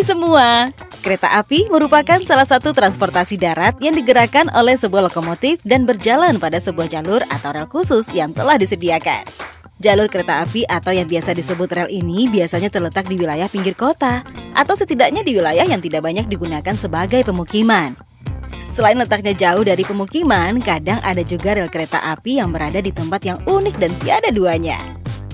Hai semua! Kereta api merupakan salah satu transportasi darat yang digerakkan oleh sebuah lokomotif dan berjalan pada sebuah jalur atau rel khusus yang telah disediakan. Jalur kereta api atau yang biasa disebut rel ini biasanya terletak di wilayah pinggir kota atau setidaknya di wilayah yang tidak banyak digunakan sebagai pemukiman. Selain letaknya jauh dari pemukiman, kadang ada juga rel kereta api yang berada di tempat yang unik dan tiada duanya.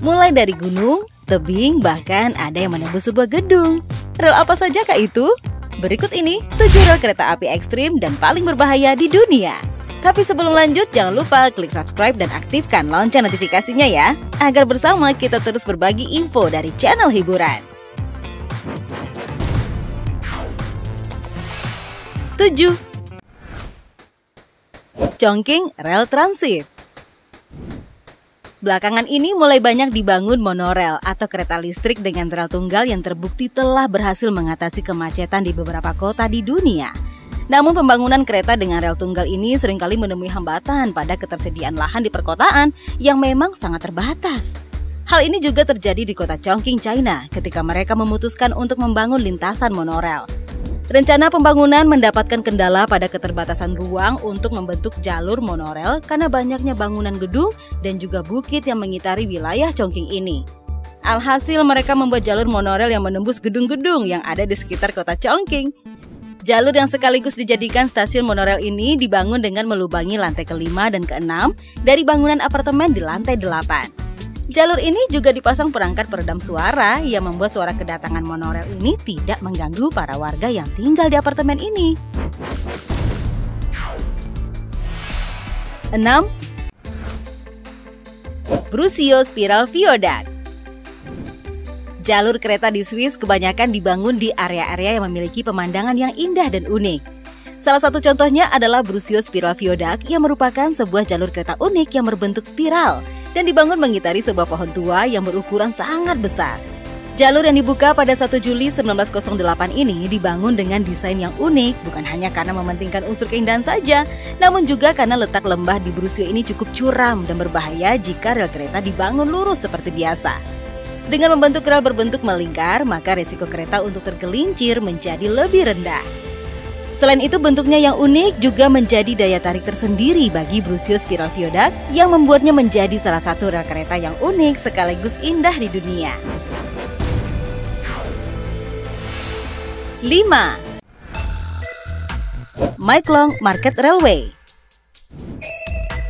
Mulai dari gunung, tebing, bahkan ada yang menembus sebuah gedung. Rel apa sajakah itu? Berikut ini 7 rel kereta api ekstrim dan paling berbahaya di dunia. Tapi sebelum lanjut, jangan lupa klik subscribe dan aktifkan lonceng notifikasinya ya, agar bersama kita terus berbagi info dari channel hiburan. 7. Chongqing Rail Transit. Belakangan ini mulai banyak dibangun monorel atau kereta listrik dengan rel tunggal yang terbukti telah berhasil mengatasi kemacetan di beberapa kota di dunia. Namun pembangunan kereta dengan rel tunggal ini seringkali menemui hambatan pada ketersediaan lahan di perkotaan yang memang sangat terbatas. Hal ini juga terjadi di kota Chongqing, China ketika mereka memutuskan untuk membangun lintasan monorel. Rencana pembangunan mendapatkan kendala pada keterbatasan ruang untuk membentuk jalur monorel karena banyaknya bangunan gedung dan juga bukit yang mengitari wilayah Chongqing ini. Alhasil mereka membuat jalur monorel yang menembus gedung-gedung yang ada di sekitar kota Chongqing. Jalur yang sekaligus dijadikan stasiun monorel ini dibangun dengan melubangi lantai ke-5 dan ke-6 dari bangunan apartemen di lantai 8. Jalur ini juga dipasang perangkat peredam suara yang membuat suara kedatangan monorel ini tidak mengganggu para warga yang tinggal di apartemen ini. 6. Brusio Spiral Viaduct. Jalur kereta di Swiss kebanyakan dibangun di area-area yang memiliki pemandangan yang indah dan unik. Salah satu contohnya adalah Brusio Spiral Viaduct yang merupakan sebuah jalur kereta unik yang berbentuk spiral dan dibangun mengitari sebuah pohon tua yang berukuran sangat besar. Jalur yang dibuka pada 1 Juli 1908 ini dibangun dengan desain yang unik bukan hanya karena mementingkan unsur keindahan saja, namun juga karena letak lembah di Brusio ini cukup curam dan berbahaya jika rel kereta dibangun lurus seperti biasa. Dengan membentuk rel berbentuk melingkar, maka resiko kereta untuk tergelincir menjadi lebih rendah. Selain itu, bentuknya yang unik juga menjadi daya tarik tersendiri bagi Brusio Spiral Viaduct yang membuatnya menjadi salah satu rel kereta yang unik sekaligus indah di dunia. 5. My Klong Market Railway.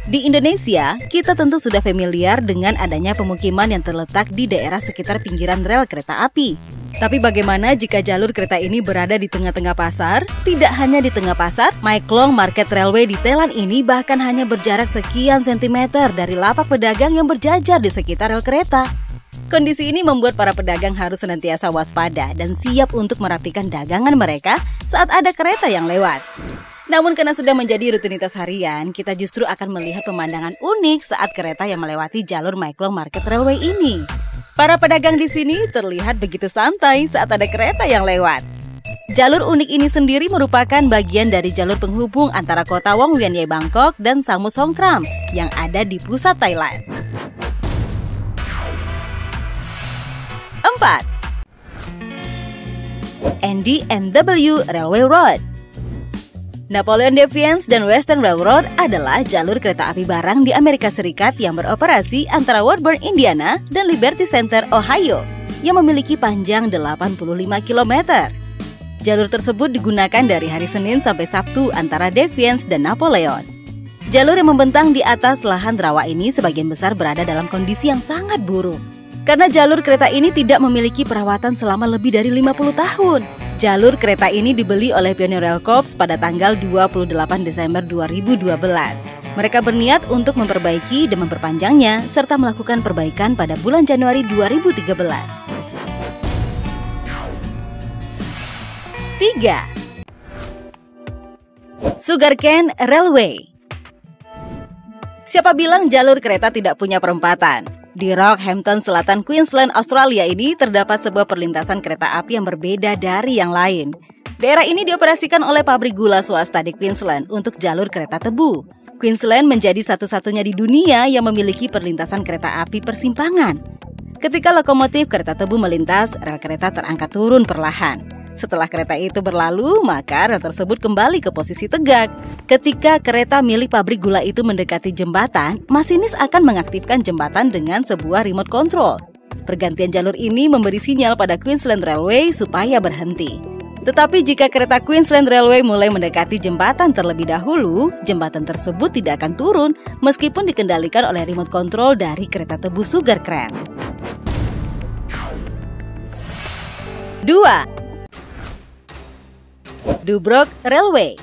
Di Indonesia, kita tentu sudah familiar dengan adanya pemukiman yang terletak di daerah sekitar pinggiran rel kereta api. Tapi bagaimana jika jalur kereta ini berada di tengah-tengah pasar? Tidak hanya di tengah pasar, My Klong Market Railway di Thailand ini bahkan hanya berjarak sekian sentimeter dari lapak pedagang yang berjajar di sekitar rel kereta. Kondisi ini membuat para pedagang harus senantiasa waspada dan siap untuk merapikan dagangan mereka saat ada kereta yang lewat. Namun karena sudah menjadi rutinitas harian, kita justru akan melihat pemandangan unik saat kereta yang melewati jalur My Klong Market Railway ini. Para pedagang di sini terlihat begitu santai saat ada kereta yang lewat. Jalur unik ini sendiri merupakan bagian dari jalur penghubung antara kota Wong Vianney Bangkok dan Samut Songkhram yang ada di pusat Thailand. 4. ND&W Railway Road. Napoleon Defiance dan Western Railroad adalah jalur kereta api barang di Amerika Serikat yang beroperasi antara Woodburn, Indiana dan Liberty Center, Ohio yang memiliki panjang 85 km. Jalur tersebut digunakan dari hari Senin sampai Sabtu antara Defiance dan Napoleon. Jalur yang membentang di atas lahan rawa ini sebagian besar berada dalam kondisi yang sangat buruk. Karena jalur kereta ini tidak memiliki perawatan selama lebih dari 50 tahun. Jalur kereta ini dibeli oleh Pioneer Rail Corps pada tanggal 28 Desember 2012. Mereka berniat untuk memperbaiki dan memperpanjangnya serta melakukan perbaikan pada bulan Januari 2013. 3. Sugarcane Railway. Siapa bilang jalur kereta tidak punya perempatan? Di Rockhampton, selatan Queensland, Australia ini terdapat sebuah perlintasan kereta api yang berbeda dari yang lain. Daerah ini dioperasikan oleh pabrik gula swasta di Queensland untuk jalur kereta tebu. Queensland menjadi satu-satunya di dunia yang memiliki perlintasan kereta api persimpangan. Ketika lokomotif kereta tebu melintas, rel kereta terangkat turun perlahan. Setelah kereta itu berlalu, maka rel tersebut kembali ke posisi tegak. Ketika kereta milik pabrik gula itu mendekati jembatan, masinis akan mengaktifkan jembatan dengan sebuah remote control. Pergantian jalur ini memberi sinyal pada Queensland Railway supaya berhenti. Tetapi jika kereta Queensland Railway mulai mendekati jembatan terlebih dahulu, jembatan tersebut tidak akan turun meskipun dikendalikan oleh remote control dari kereta tebu Sugar Cream. 2. Dubrok Railway.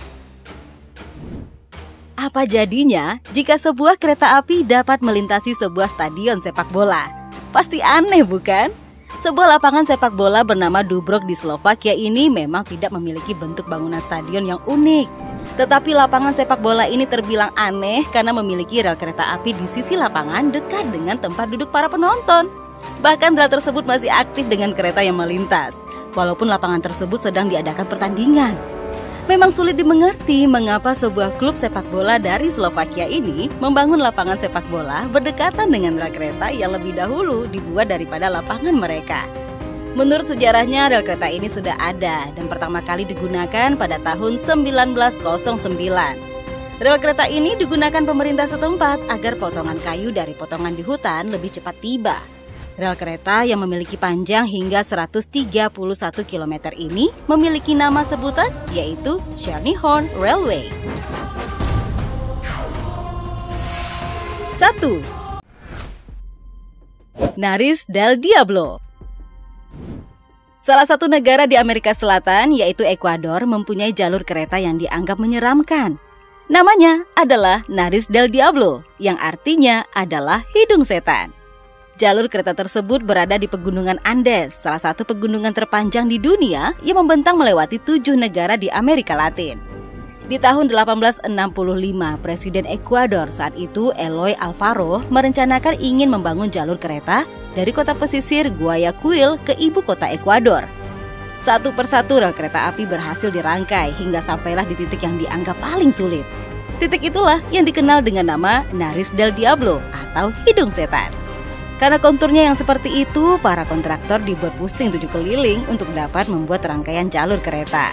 Apa jadinya jika sebuah kereta api dapat melintasi sebuah stadion sepak bola? Pasti aneh, bukan? Sebuah lapangan sepak bola bernama Dubrok di Slovakia ini memang tidak memiliki bentuk bangunan stadion yang unik. Tetapi lapangan sepak bola ini terbilang aneh karena memiliki rel kereta api di sisi lapangan dekat dengan tempat duduk para penonton. Bahkan rel tersebut masih aktif dengan kereta yang melintas, walaupun lapangan tersebut sedang diadakan pertandingan. Memang sulit dimengerti mengapa sebuah klub sepak bola dari Slovakia ini membangun lapangan sepak bola berdekatan dengan rel kereta yang lebih dahulu dibuat daripada lapangan mereka. Menurut sejarahnya, rel kereta ini sudah ada dan pertama kali digunakan pada tahun 1909. Rel kereta ini digunakan pemerintah setempat agar potongan kayu dari potongan di hutan lebih cepat tiba. Rel kereta yang memiliki panjang hingga 131 km ini memiliki nama sebutan, yaitu Chernyhorn Railway. 1. Naris del Diablo. Salah satu negara di Amerika Selatan, yaitu Ekuador, mempunyai jalur kereta yang dianggap menyeramkan. Namanya adalah Naris del Diablo, yang artinya adalah hidung setan. Jalur kereta tersebut berada di Pegunungan Andes, salah satu pegunungan terpanjang di dunia yang membentang melewati 7 negara di Amerika Latin. Di tahun 1865, Presiden Ekuador saat itu Eloy Alfaro merencanakan ingin membangun jalur kereta dari kota pesisir Guayaquil ke ibu kota Ekuador. Satu persatu rel kereta api berhasil dirangkai hingga sampailah di titik yang dianggap paling sulit. Titik itulah yang dikenal dengan nama Naris del Diablo atau hidung setan. Karena konturnya yang seperti itu, para kontraktor dibuat pusing 7 keliling untuk dapat membuat rangkaian jalur kereta.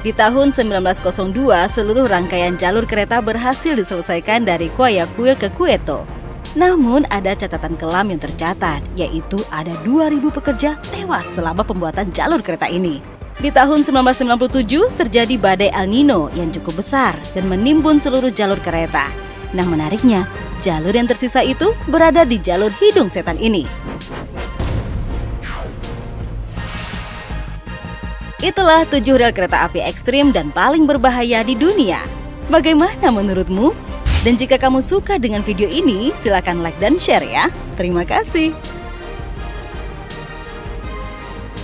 Di tahun 1902, seluruh rangkaian jalur kereta berhasil diselesaikan dari Guayaquil ke Quito. Namun ada catatan kelam yang tercatat, yaitu ada 2.000 pekerja tewas selama pembuatan jalur kereta ini. Di tahun 1997 terjadi badai El Nino yang cukup besar dan menimbun seluruh jalur kereta. Nah, menariknya, jalur yang tersisa itu berada di jalur hidung setan ini. Itulah 7 rel kereta api ekstrim dan paling berbahaya di dunia. Bagaimana menurutmu? Dan jika kamu suka dengan video ini, silakan like dan share ya. Terima kasih.